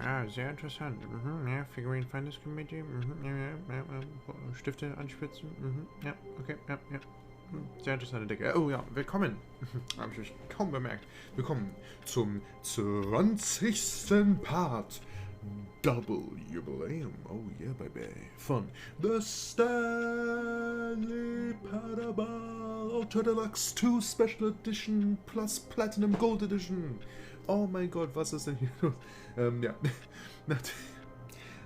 Ja, sehr interessant. Ja, Figuren Finance Committee. Stifte anspitzen. Ja, okay, ja. Sehr interessante Decke. Oh ja, willkommen. Habe ich euch kaum bemerkt. Willkommen zum 20. Part. Double Jubiläum. Oh yeah, baby. Von The Stanley Parable Ultra Deluxe 2 Special Edition plus Platinum Gold Edition. Oh mein Gott, was ist denn hier los? Ja.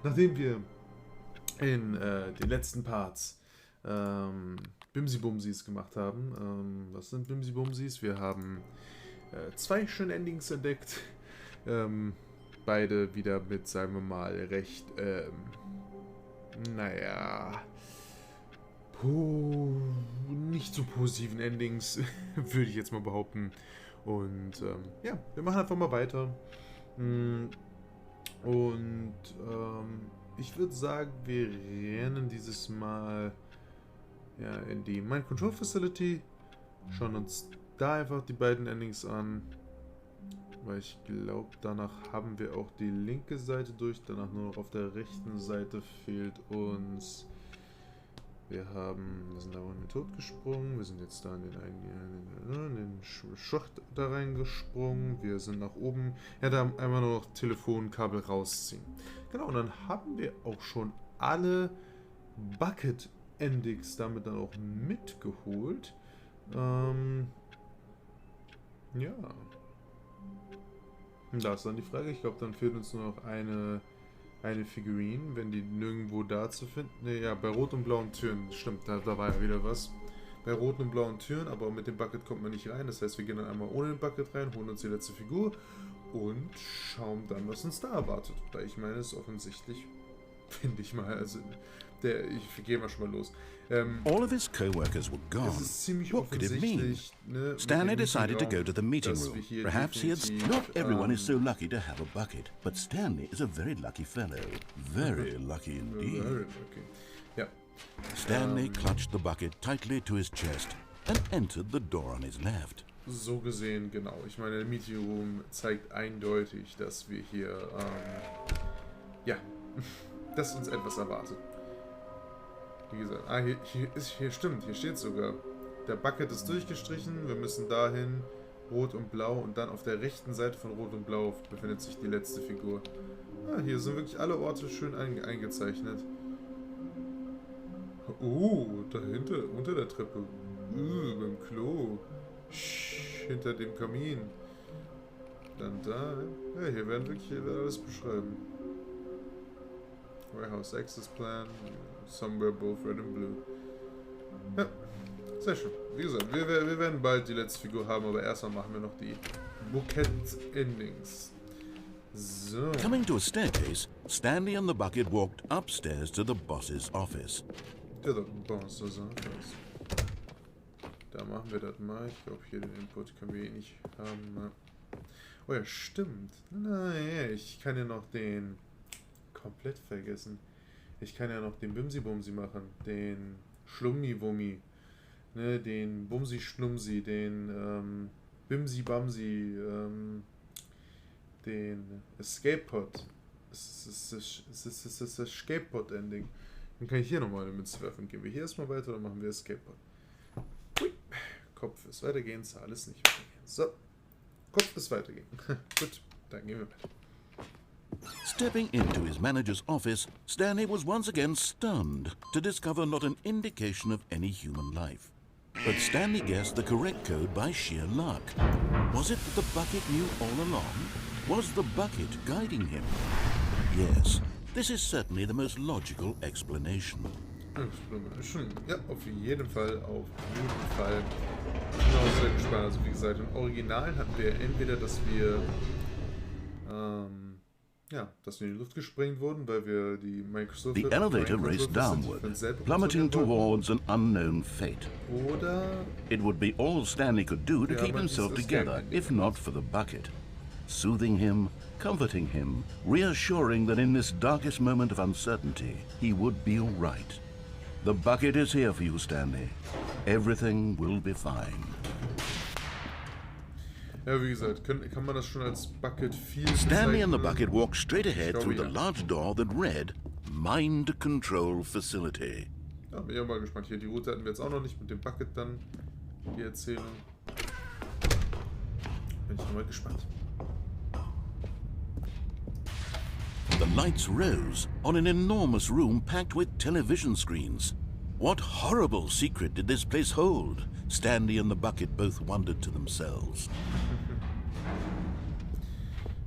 Nachdem wir in den letzten Parts Bimsi-Bumsis gemacht haben. Was sind Bimsi-Bumsis? Wir haben 2 schöne Endings entdeckt. Beide wieder mit, sagen wir mal, recht, nicht so positiven Endings, würde ich jetzt mal behaupten. Und ja, wir machen einfach mal weiter. Ich würde sagen, wir rennen dieses Mal ja, in die Mind Control Facility, schauen uns da einfach die beiden Endings an, weil ich glaube, danach haben wir auch die linke Seite durch, danach nur noch auf der rechten Seite fehlt uns. Wir sind da in den Tod gesprungen, wir sind jetzt da in den Schacht da reingesprungen, wir sind nach oben, ja, da einmal nur noch Telefonkabel rausziehen. Genau, und dann haben wir auch schon alle Bucket-Endings damit dann auch mitgeholt. Ja. Und da ist dann die Frage, ich glaube, dann fehlt uns nur noch eine Figurine, wenn die nirgendwo da zu finden. Ne, ja, bei rot und blauen Türen, stimmt, da war ja wieder was. Bei roten und blauen Türen, aber mit dem Bucket kommt man nicht rein. Das heißt, wir gehen dann einmal ohne den Bucket rein, holen uns die letzte Figur und schauen dann, was uns da erwartet. Da ich meine, es ist offensichtlich, finde ich mal, also ich gehe mal schon mal los. All of his co-workers were gone. What could it mean? Ne, Stanley decided to go to the meeting room. Perhaps not everyone is so lucky to have a bucket, but Stanley is a very lucky fellow. Very lucky indeed. Very lucky. Ja. Stanley clutched the bucket tightly to his chest and entered the door on his left. So gesehen, genau. Ich meine, der Meeting Room zeigt eindeutig, dass wir hier, ja, dass uns etwas erwartet. Wie gesagt, hier stimmt, hier steht sogar. Der Bucket ist durchgestrichen, wir müssen dahin, rot und blau, und dann auf der rechten Seite von rot und blau befindet sich die letzte Figur. Ah, hier sind wirklich alle Orte schön eingezeichnet. Dahinter, unter der Treppe. Beim Klo. Hinter dem Kamin. Dann da. Ja, hier werden wirklich alles beschreiben. Warehouse Access Plan. Somewhere both red and blue. Ja, sehr schön. Wie gesagt, wir werden bald die letzte Figur haben, aber erstmal machen wir noch die Bouquet-Endings. So. Coming to a staircase, Stanley and the bucket walked upstairs to the boss's office. To the boss's office. Da machen wir das mal. Ich glaube, hier den Input können wir eh nicht haben. Ne? Oh ja, stimmt. Naja, ich kann ja noch den komplett vergessen. Ich kann ja noch den Bimsi-Bumsi machen, den Schlummi-Wummi, ne, den Bumsi-Schlumsi, den Bimsi-Bamsi, den Escape-Pod. Das ist das Escape-Pod-Ending. Dann kann ich hier nochmal eine Münze werfen. Gehen wir hier erstmal weiter oder machen wir Escape-Pod? Kopf ist weitergehen, Zahl ist nicht weitergehen. So, Kopf ist weitergehen. Gut, dann gehen wir weiter. Stepping into his manager's office, Stanley was once again stunned to discover not an indication of any human life. But Stanley guessed the correct code by sheer luck. Was it that the bucket knew all along? Was the bucket guiding him? Yes, this is certainly the most logical explanation. Ja, auf jeden Fall, Ich bin auch sehr gespannt. Also wie gesagt, im Original hatten wir entweder, dass wir in die Luft gesprengt wurden, weil wir die Microsoft... The elevator raced downward, plummeting towards an unknown fate. Oder... It would be all Stanley could do to keep himself together, if not for the bucket. Soothing him, comforting him, reassuring that in this darkest moment of uncertainty, he would be all right. The bucket is here for you, Stanley. Everything will be fine. Ja, wie gesagt, kann man das schon als Bucket viel Stanley and the bezeichnen? bucket walked straight ahead Ich through glaube, the ja. large door that read, Mind Control Facility. Ja, bin ja mal gespannt. Hier, die Route hatten wir jetzt auch noch nicht mit dem Bucket dann, die Erzählung. Bin ich mal gespannt. The lights rose on an enormous room packed with television screens. What horrible secret did this place hold? Stanley and the bucket both wondered to themselves.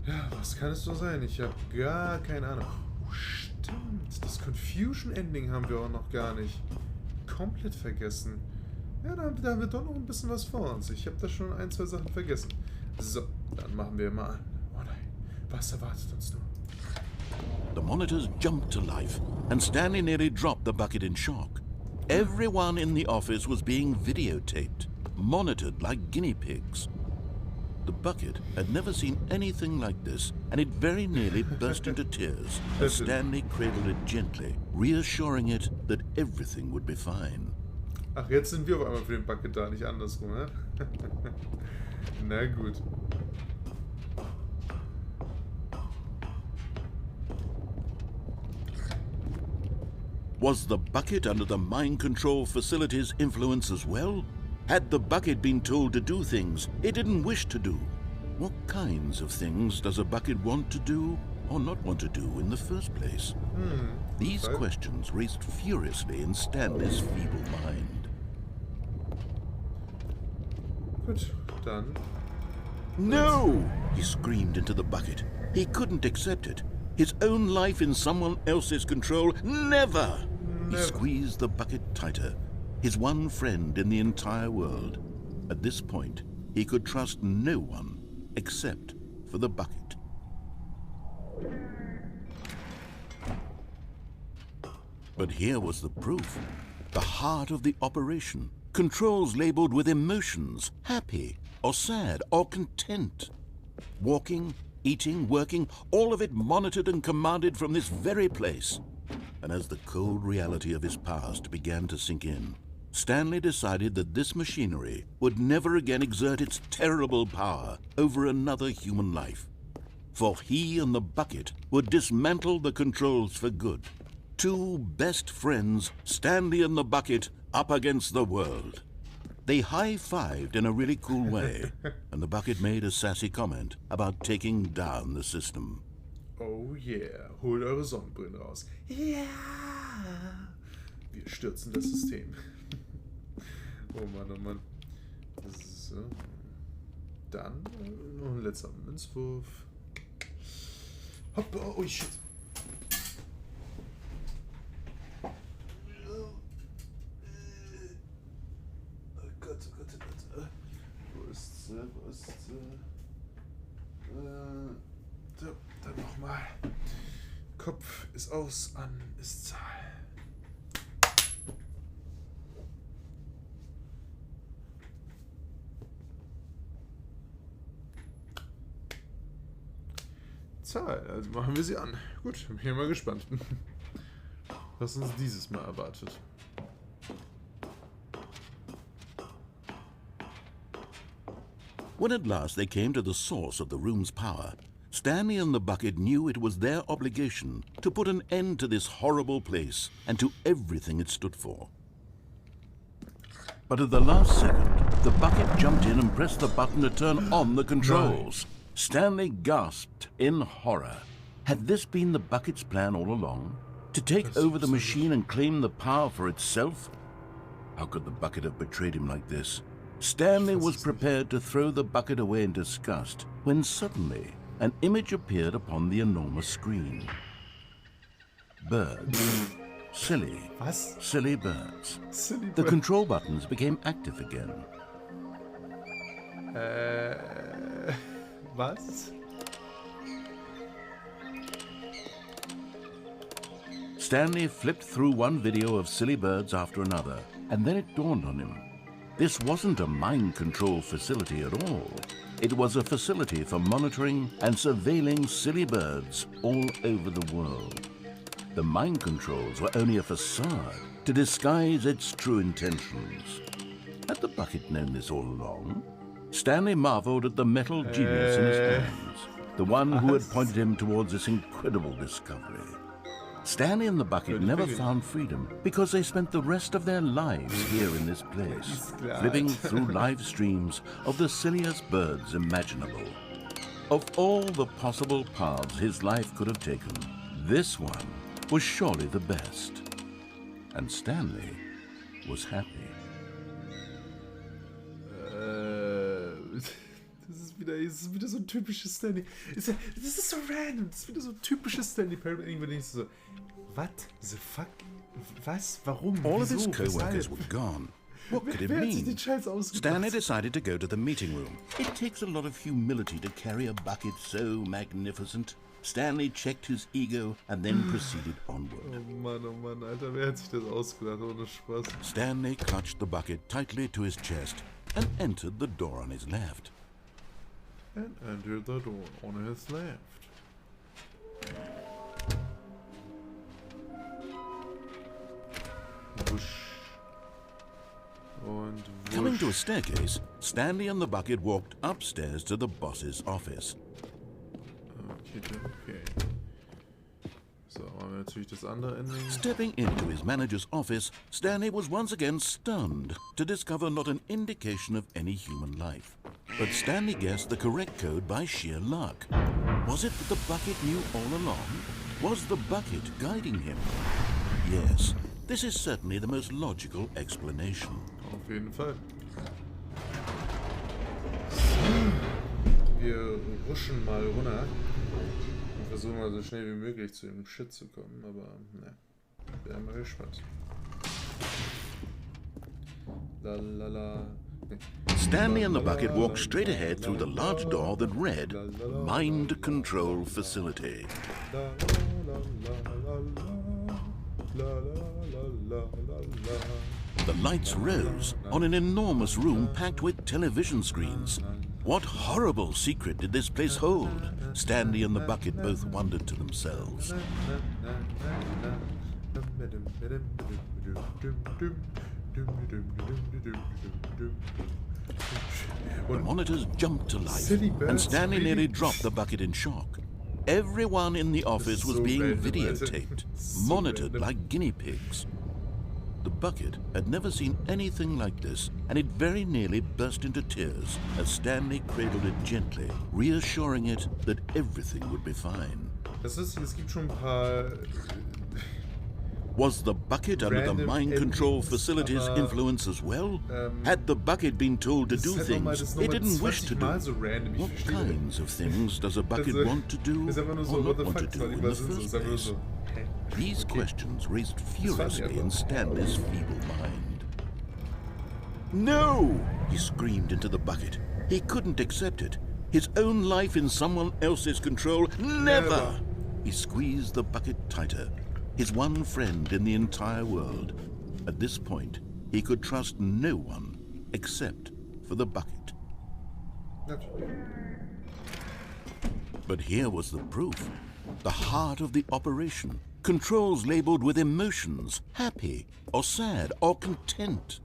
Ja, was kann es so sein? Ich habe gar keine Ahnung. Oh, stimmt. Das Confusion-Ending haben wir auch noch gar nicht. Komplett vergessen. Ja, da haben wir doch noch ein bisschen was vor uns. Ich habe da schon ein, zwei Sachen vergessen. So, dann machen wir mal an. Oh nein, was erwartet uns nur? The monitors jumped to life, and Stanley nearly dropped the bucket in shock. Everyone in the office was being videotaped, monitored like guinea pigs. The bucket had never seen anything like this, and it very nearly burst into tears as Stanley cradled it gently, reassuring it that everything would be fine. Ach, jetzt sind wir auf einmal für den Bucket da, nicht andersrum, ne? Na gut. Was the bucket under the mind control facility's influence as well? Had the bucket been told to do things it didn't wish to do? What kinds of things does a bucket want to do or not want to do in the first place? These questions raced furiously in Stanley's feeble mind. Gut, dann. No! He screamed into the bucket. He couldn't accept it. His own life in someone else's control, never! He squeezed the bucket tighter. His one friend in the entire world. At this point, he could trust no one except for the bucket. But here was the proof. The heart of the operation. Controls labeled with emotions, happy or sad or content. Walking, eating, working, all of it monitored and commanded from this very place. And as the cold reality of his past began to sink in, Stanley decided that this machinery would never again exert its terrible power over another human life. For he and the bucket would dismantle the controls for good. Two best friends, Stanley and the bucket, up against the world. They high-fived in a really cool way, and the bucket made a sassy comment about taking down the system. Oh yeah, holt eure Sonnenbrillen raus. Ja, wir stürzen das System. Oh Mann, oh Mann. So. Dann noch ein letzter Münzwurf. Hopp, oh shit. Dann nochmal. Kopf ist aus, an ist Zahl. Zahl, also machen wir sie an. Gut, bin ich mal gespannt, was uns dieses Mal erwartet. When at last they came to the source of the room's power, Stanley and the bucket knew it was their obligation to put an end to this horrible place and to everything it stood for. But at the last second, the bucket jumped in and pressed the button to turn on the controls. Stanley gasped in horror. Had this been the bucket's plan all along? To take over the machine and claim the power for itself? How could the bucket have betrayed him like this? Stanley was prepared to throw the bucket away in disgust when suddenly an image appeared upon the enormous screen. Birds. Silly. Was? Silly birds. Silly The control buttons became active again. Was? Stanley flipped through one video of silly birds after another, and then it dawned on him. This wasn't a mind control facility at all. It was a facility for monitoring and surveilling silly birds all over the world. The mind controls were only a facade to disguise its true intentions. Had the bucket known this all along? Stanley marveled at the metal genius in his hands, the one who had pointed him towards this incredible discovery. Stanley and the bucket never found freedom because they spent the rest of their lives here in this place, flipping through live streams of the silliest birds imaginable. Of all the possible paths his life could have taken, this one was surely the best. And Stanley was happy. Das ist wieder so ein typisches Stanley. Das ist so random. Das ist wieder so ein typisches Stanley Parable. Irgendwann denkst du so, what the fuck? Was? Warum? All of Wieso? his co-workers were gone. What could it mean? Stanley decided to go to the meeting room. It takes a lot of humility to carry a bucket so magnificent. Stanley checked his ego and then proceeded onward. Oh Mann, Alter, wer hat sich das ausgedacht? Ohne Spaß. Stanley clutched the bucket tightly to his chest and entered the door on his left. And entered the door on his left. Whoosh. Und whoosh. Coming to a staircase, Stanley and the bucket walked upstairs to the boss's office. Okay. So, haben wir natürlich das andere Ending. Stepping into his manager's office, Stanley was once again stunned to discover not an indication of any human life. But Stanley guessed the correct code by sheer luck. Was it that the bucket knew all along? Was the bucket guiding him? Yes, this is certainly the most logical explanation. Auf jeden Fall. Wir ruschen mal runter und versuchen mal so schnell wie möglich zu dem Shit zu kommen, aber ne, wären wir gespannt. Lalala. Stanley and the bucket walked straight ahead through the large door that read, Mind Control Facility. The lights rose on an enormous room packed with television screens. What horrible secret did this place hold? Stanley and the bucket both wondered to themselves. The monitors jumped to life, and Stanley nearly dropped the bucket in shock. Everyone in the office was being videotaped, monitored like guinea pigs. The bucket had never seen anything like this, and it very nearly burst into tears as Stanley cradled it gently, reassuring it that everything would be fine. Es gibt schon ein paar Was the bucket under the mind control facility's influence as well? Had the bucket been told to do things it didn't wish to do? What kinds of things does a bucket want to do or not want to do in the first place? These questions raised furiously in Stanley's feeble mind. No! He screamed into the bucket. He couldn't accept it. His own life in someone else's control. Never! He squeezed the bucket tighter. His one friend in the entire world. At this point, he could trust no one except for the bucket. But here was the proof. The heart of the operation. Controls labeled with emotions, happy or sad or content.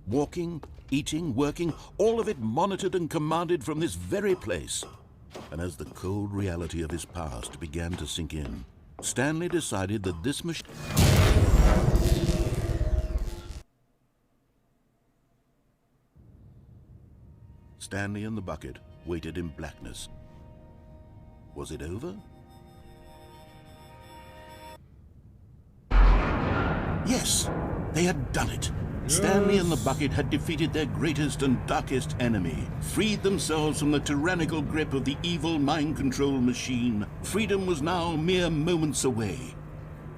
Walking, eating, working, all of it monitored and commanded from this very place. And as the cold reality of his past began to sink in, Stanley decided that this machine... Stanley and the bucket waited in blackness. Was it over? Yes, they had done it. Stanley and the bucket had defeated their greatest and darkest enemy, freed themselves from the tyrannical grip of the evil mind control machine. Freedom was now mere moments away.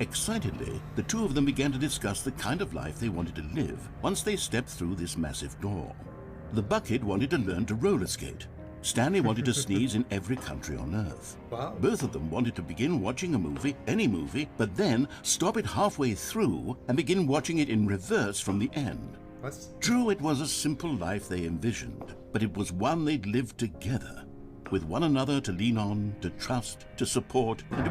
Excitedly, the two of them began to discuss the kind of life they wanted to live once they stepped through this massive door. The bucket wanted to learn to roller skate. Stanley wanted to sneeze in every country on Earth. Wow. Both of them wanted to begin watching a movie, any movie, but then stop it halfway through and begin watching it in reverse from the end. What? True, it was a simple life they envisioned, but it was one they'd lived together, with one another to lean on, to trust, to support, and to...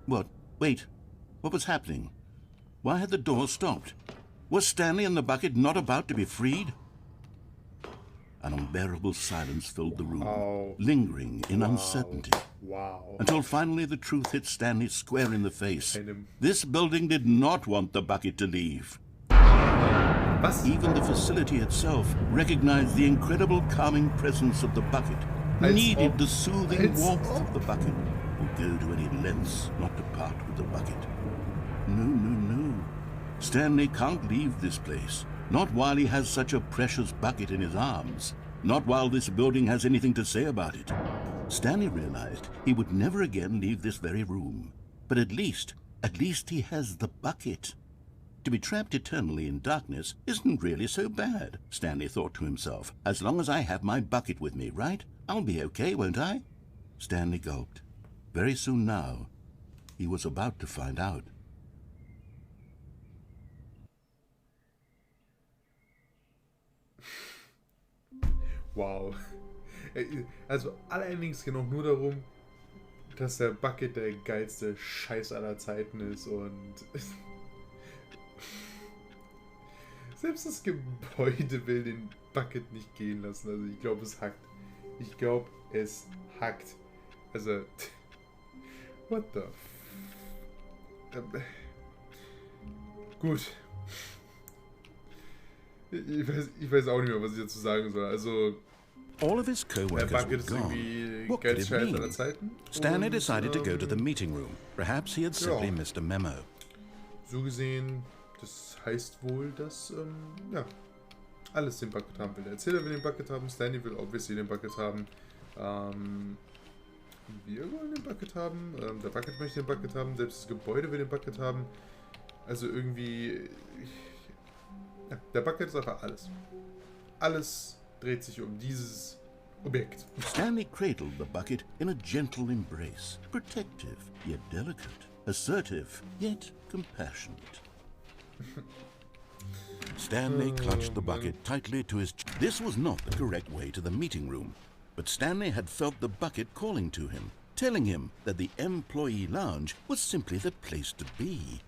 What? Wait. What was happening? Why had the door stopped? Was Stanley and the bucket not about to be freed? An unbearable silence filled the room, Oh. lingering in uncertainty. Wow. Until finally the truth hit Stanley square in the face. Einem. This building did not want the bucket to leave. Was? Even the facility itself recognized the incredible calming presence of the bucket, needed the soothing warmth of the bucket, would go to any lengths not to part with the bucket. No, no, no. Stanley can't leave this place. Not while he has such a precious bucket in his arms. Not while this building has anything to say about it. Stanley realized he would never again leave this very room. But at least he has the bucket. To be trapped eternally in darkness isn't really so bad, Stanley thought to himself. As long as I have my bucket with me, right? I'll be okay, won't I? Stanley gulped. Very soon now, he was about to find out. Wow. Also allerdings geht auch nur darum, dass der Bucket der geilste Scheiß aller Zeiten ist und selbst das Gebäude will den Bucket nicht gehen lassen. Also ich glaube, es hackt. Ich glaube, es hackt. Also, what the gut. Ich weiß auch nicht mehr, was ich dazu sagen soll. Also, all of his co-workers were gone. What could it mean? Stanley decided to go to the meeting room. Perhaps he had simply missed a memo. So gesehen, das heißt wohl, dass alles den Bucket haben will. Der Erzähler will den Bucket haben, Stanley will obviously den Bucket haben. Wir wollen den Bucket haben, der Bucket möchte den Bucket haben, selbst das Gebäude will den Bucket haben. Also irgendwie... Ja, der Bucket ist einfach alles. Alles dreht sich um dieses Objekt. Stanley cradled the bucket in a gentle embrace, protective yet delicate, assertive yet compassionate. Stanley clutched the bucket tightly to his chest. This was not the correct way to the meeting room, but Stanley had felt the bucket calling to him, telling him that the employee lounge was simply the place to be.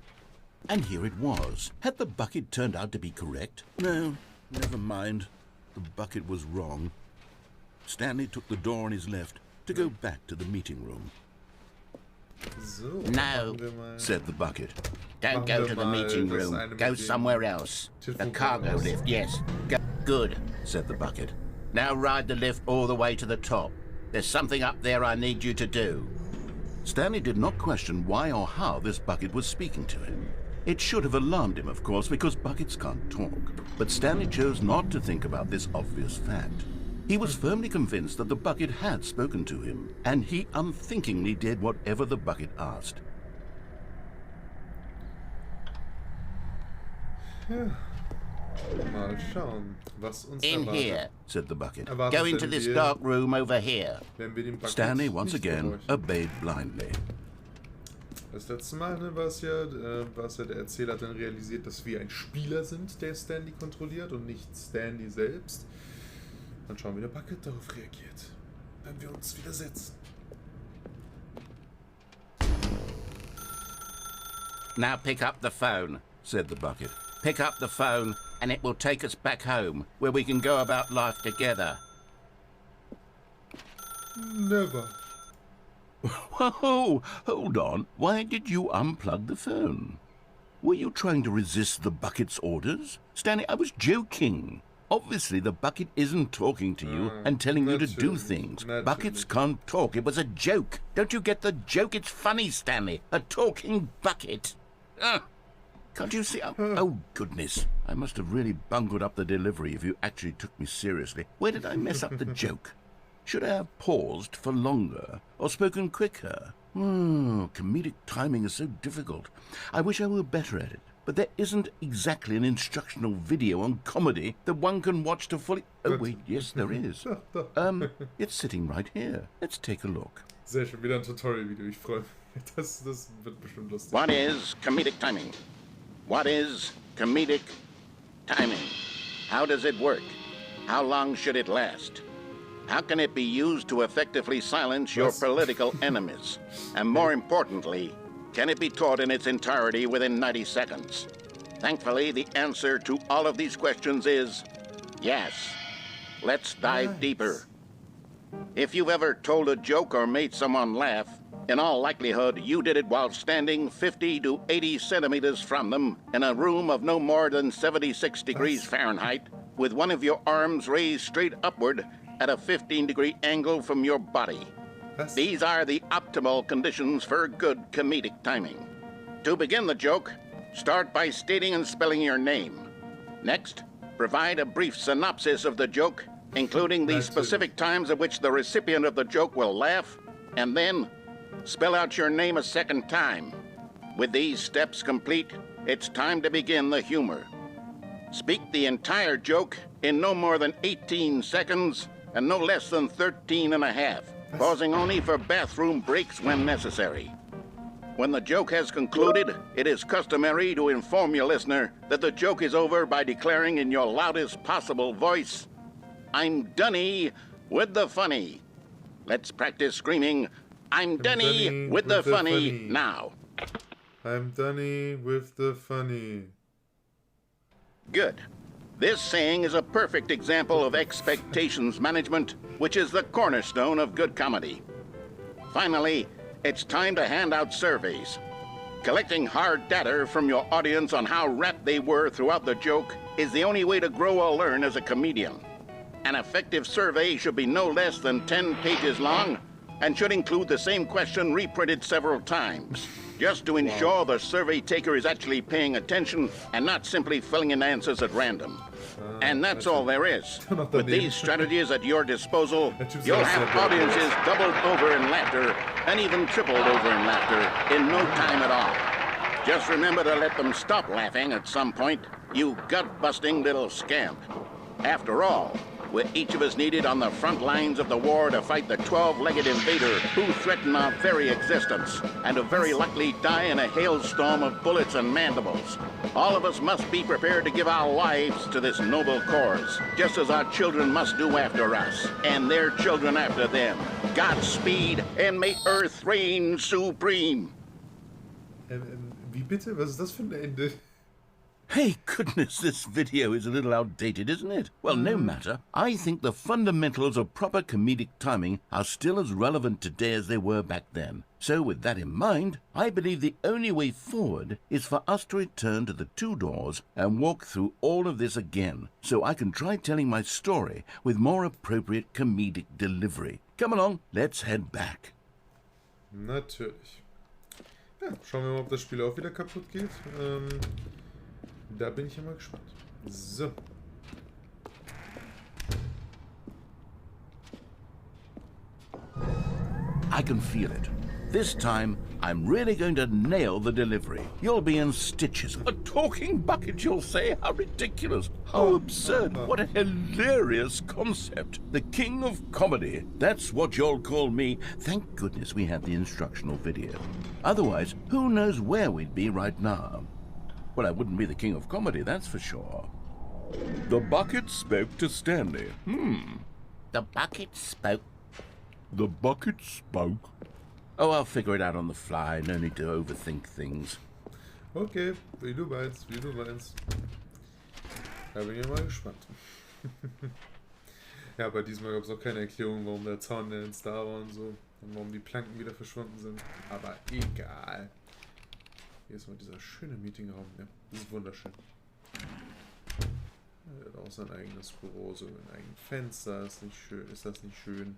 And here it was. Had the bucket turned out to be correct? No, never mind. The bucket was wrong. Stanley took the door on his left to go back to the meeting room. So, no, said the bucket. Don't go to the meeting room. Go somewhere else. The cargo lift, yes. Go. Good, said the bucket. Now ride the lift all the way to the top. There's something up there I need you to do. Stanley did not question why or how this bucket was speaking to him. It should have alarmed him, of course, because buckets can't talk. But Stanley chose not to think about this obvious fact. He was firmly convinced that the bucket had spoken to him, and he unthinkingly did whatever the bucket asked. Ja. Mal schauen, was uns in erwartet. here, said the bucket. Go into this dark room over here. Stanley once again obeyed blindly. Das letzte Mal war es ja, der Erzähler hat dann realisiert, dass wir ein Spieler sind, der Stanley kontrolliert und nicht Stanley selbst. Dann schauen wir, wie der Bucket darauf reagiert, wenn wir uns widersetzen. Now pick up the phone, said the bucket. Pick up the phone and it will take us back home, where we can go about life together. Never. Whoa, hold on. Why did you unplug the phone? Were you trying to resist the bucket's orders? Stanley, I was joking. Obviously, the bucket isn't talking to you and telling you to do things. Buckets can't talk. It was a joke. Don't you get the joke? It's funny, Stanley. A talking bucket. Can't you see? Oh, goodness. I must have really bungled up the delivery if you actually took me seriously. Where did I mess up the joke? Should I have paused for longer or spoken quicker? Comedic timing is so difficult. I wish I were better at it. But there isn't exactly an instructional video on comedy that one can watch to fully... Oh, wait, yes, there is. It's sitting right here. Let's take a look. Sehr schön, wieder ein Tutorial-Video. Ich freue mich. Das wird bestimmt lustig. What is comedic timing? What is comedic timing? How does it work? How long should it last? How can it be used to effectively silence your political enemies? And more importantly, can it be taught in its entirety within 90 seconds? Thankfully, the answer to all of these questions is yes. let's dive deeper. If you've ever told a joke or made someone laugh, in all likelihood, you did it while standing 50 to 80 centimeters from them in a room of no more than 76 degrees Fahrenheit, with one of your arms raised straight upward at a 15-degree angle from your body. These are the optimal conditions for good comedic timing. To begin the joke, start by stating and spelling your name. Next, provide a brief synopsis of the joke, including the specific times at which the recipient of the joke will laugh, and then spell out your name a second time. With these steps complete, it's time to begin the humor. Speak the entire joke in no more than 18 seconds and no less than 13 and a half, pausing only for bathroom breaks when necessary. When the joke has concluded, it is customary to inform your listener that the joke is over by declaring in your loudest possible voice, "I'm dunny with the funny." Let's practice screaming, I'm dunny with the funny now. I'm dunny with the funny. Good. This saying is a perfect example of expectations management, which is the cornerstone of good comedy. Finally, it's time to hand out surveys. Collecting hard data from your audience on how rapt they were throughout the joke is the only way to grow or learn as a comedian. An effective survey should be no less than 10 pages long and should include the same question reprinted several times, just to ensure the survey taker is actually paying attention and not simply filling in answers at random. And that's all there is. With these strategies at your disposal, you'll have audiences doubled over in laughter and even tripled over in laughter in no time at all. Just remember to let them stop laughing at some point, you gut-busting little scamp. After all, we're each of us needed on the front lines of the war to fight the 12-legged invader who threaten our very existence, and to very likely die in a hailstorm of bullets and mandibles. All of us must be prepared to give our lives to this noble cause, just as our children must do after us, and their children after them. Godspeed, and may Earth reign supreme. Wie bitte? Was ist das für ein Ende? Hey, goodness, this video is a little outdated, isn't it? Well, no matter. I think the fundamentals of proper comedic timing are still as relevant today as they were back then. So with that in mind, I believe the only way forward is for us to return to the two doors and walk through all of this again, so I can try telling my story with more appropriate comedic delivery. Come along, let's head back. Natürlich. Ja, schauen wir mal, ob das Spiel auch wieder kaputt geht. Da bin ich ja mal gespannt. So. I can feel it. This time, I'm really going to nail the delivery. You'll be in stitches. A talking bucket, you'll say? How ridiculous. How absurd. What a hilarious concept. The king of comedy. That's what you'll call me. Thank goodness we had the instructional video. Otherwise, who knows where we'd be right now. Well, I wouldn't be the king of comedy, that's for sure. The bucket spoke to Stanley. The bucket spoke. The bucket spoke. Oh, I'll figure it out on the fly. No need to overthink things. Okay, wie du meinst, wie du meinst. Da bin ich ja mal gespannt. Ja, aber diesmal gab es auch keine Erklärung, warum der Zaun jetzt da war und so. Und warum die Planken wieder verschwunden sind. Aber egal. Hier ist mal dieser schöne Meetingraum. Ja, das ist wunderschön. Er hat auch sein eigenes Büro, so ein eigenes Fenster. Ist nicht schön. Ist das nicht schön?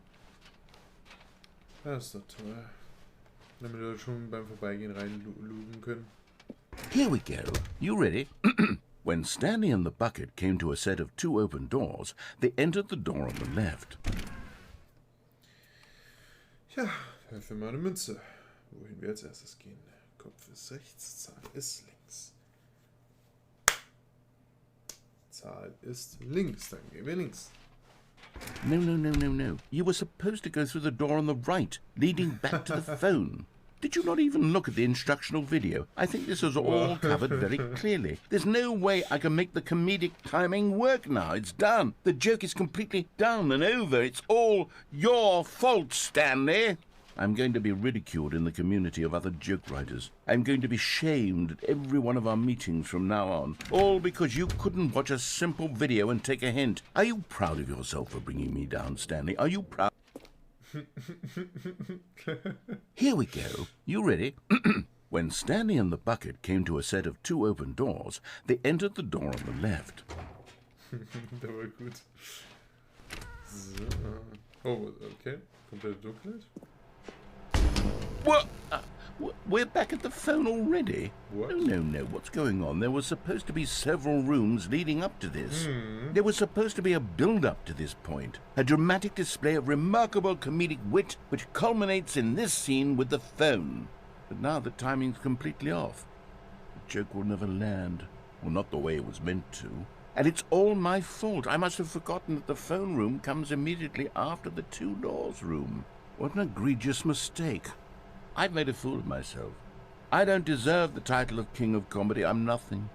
Das ist doch toll. Damit wir schon beim Vorbeigehen reinlugen können. Here we go. You ready? When Stanley and the bucket came to a set of two open doors, they entered the door on the left. Ja, werfen wir mal eine Münze. Wohin wir als erstes gehen. Kopf ist rechts, Zahl ist links. Zahl ist links, dann gehen wir links. No. You were supposed to go through the door on the right, leading back to the phone. Did you not even look at the instructional video? I think this is all covered very clearly. There's no way I can make the comedic timing work now. It's done. The joke is completely done and over. It's all your fault, Stanley. I'm going to be ridiculed in the community of other joke writers. I'm going to be shamed at every one of our meetings from now on. All because you couldn't watch a simple video and take a hint. Are you proud of yourself for bringing me down, Stanley? Are you proud? Here we go. You ready? When Stanley and the bucket came to a set of 2 open doors, they entered the door on the left. Der war gut. So. Oh, okay. Komplette Dunkelheit. What? We're back at the phone already? What? No. What's going on? There were supposed to be several rooms leading up to this. There was supposed to be a build-up to this point. A dramatic display of remarkable comedic wit which culminates in this scene with the phone. But now the timing's completely off. The joke will never land. Well, not the way it was meant to. And it's all my fault. I must have forgotten that the phone room comes immediately after the 2 doors room. What an egregious mistake. I've made a fool of myself. I don't deserve the title of King of Comedy. I'm nothing.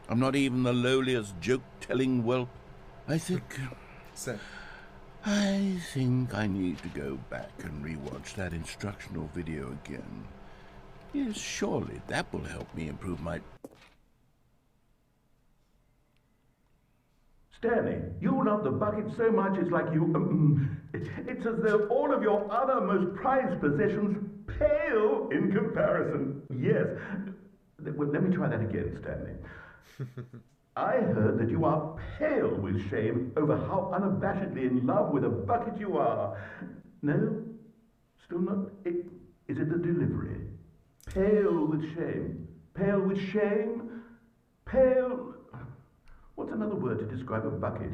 I'm not even the lowliest joke-telling whelp. I think I need to go back and rewatch that instructional video again. Yes, surely that will help me improve my... Stanley, you love the bucket so much it's like you... it's as though all of your other most prized possessions pale in comparison. Yes. Well, let me try that again, Stanley. I heard that you are pale with shame over how unabashedly in love with a bucket you are. No? Still not? Is it the delivery? Pale with shame. Pale with shame? Pale... What's another word to describe a bucket?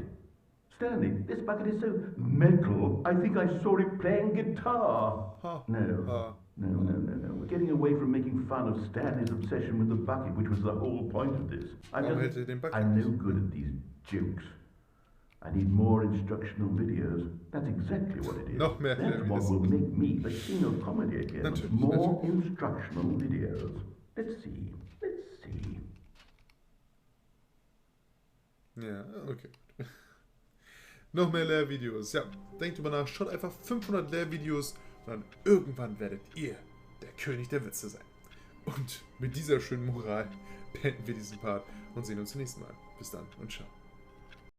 Stanley, this bucket is so metal. I think I saw it playing guitar. No. We're getting away from making fun of Stanley's obsession with the bucket, which was the whole point of this. I'm no good at these jokes. I need more instructional videos. That's exactly what it is. That's what will make me the king of comedy again. More instructional videos. Let's see. Ja, okay. Noch mehr Lehrvideos. Ja, denkt drüber nach. Schaut einfach 500 Lehrvideos und dann irgendwann werdet ihr der König der Witze sein. Und mit dieser schönen Moral beenden wir diesen Part und sehen uns zum nächsten Mal. Bis dann und ciao.